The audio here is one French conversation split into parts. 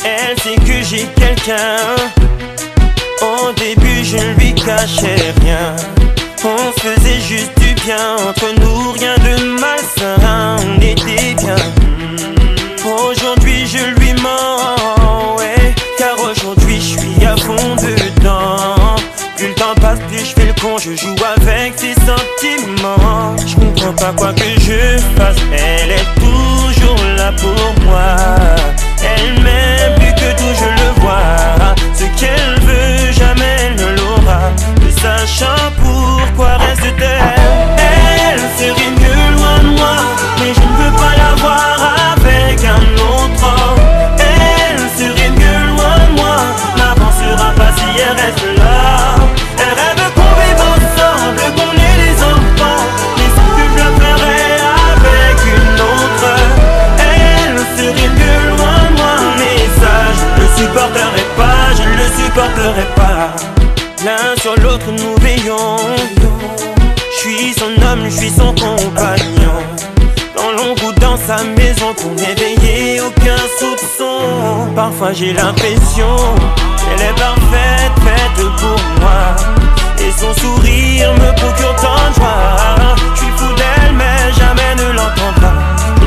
Elle sait que j'ai quelqu'un. Au début je ne lui cachais rien. On faisait juste du bien. Entre nous rien de malsain. On était bien. Aujourd'hui je lui mens, ouais. Car aujourd'hui je suis à fond dedans. Plus le temps passe, plus je fais le con. Je joue avec ses sentiments. Je comprends pas quoi que je fasse. Elle est toujours là pour moi. Elle m'aime plus que tout, je le vois. Ce qu'elle veut, jamais elle ne l'aura. Ne sachant pourquoi reste d'elle. Elle serait mieux loin de moi, mais je ne veux pas la voir avec un autre homme. Elle serait mieux loin de moi, n'avancera pas si elle reste là. Elle rêve qu'on vive ensemble, qu'on ait des enfants, mais sans que je le ferais avec une autre. Elle serait mieux loin de moi, mais ça je ne le supporterai pas, je ne le supporterai pas. L'un sur l'autre nous veillons. Je suis son homme, je suis son compagnon. Dans l'ombre ou dans sa maison, pour m'éveiller, aucun soupçon. Parfois j'ai l'impression qu'elle est parfaite, faite pour moi. Et son sourire me procure tant de joie. Je suis fou d'elle mais jamais ne l'entendra.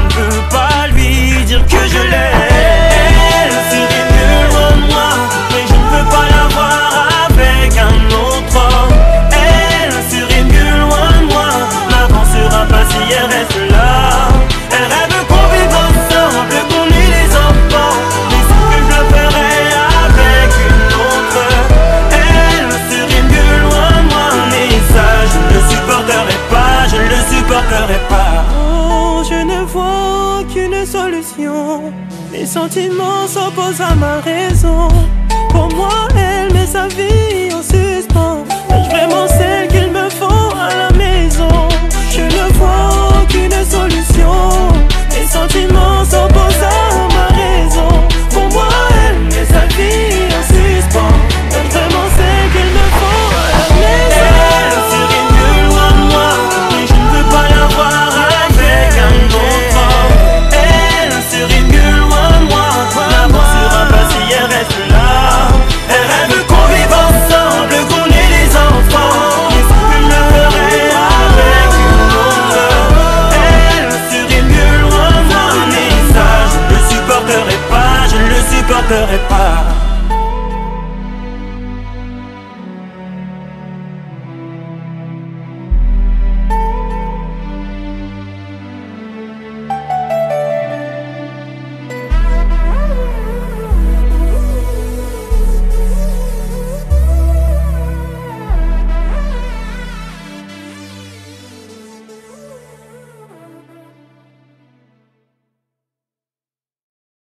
Je ne peux pas lui dire que je l'aime. Elle serait mieux loin de moi, mais je ne peux pas la voir avec un autre homme. Elle serait mieux loin de moi, n'avancera pas si elle reste là. Elle rêve qu'on vive ensemble, qu'on ait des enfants, mais sans que je le ferais avec une autre. Elle serait mieux loin de moi, mais ça je ne le supporterai pas, je ne le supporterai pas. Oh, je ne vois aucune solution. Mes sentiments s'opposent à ma raison. Pour moi, elle met sa vie en suspens. Est-ce vraiment celle qu'il me faut à la maison? Je ne vois aucune solution. Mes sentiments s'opposent à ma raison. Pour moi, elle met sa vie en suspens. Est-ce vraiment celle qu'il me faut à la maison? Elle serait mieux loin de moi, mais je ne veux pas la voir avec un autre homme. Elle serait mieux loin de moi, n'avancera pas si elle reste là. Elle rêve qu'on vive ensemble, qu'on ait des enfants, mais sans que je le ferais avec une autre. Elle serait mieux loin de moi, mais ça je ne le supporterai pas, je ne le supporterai pas.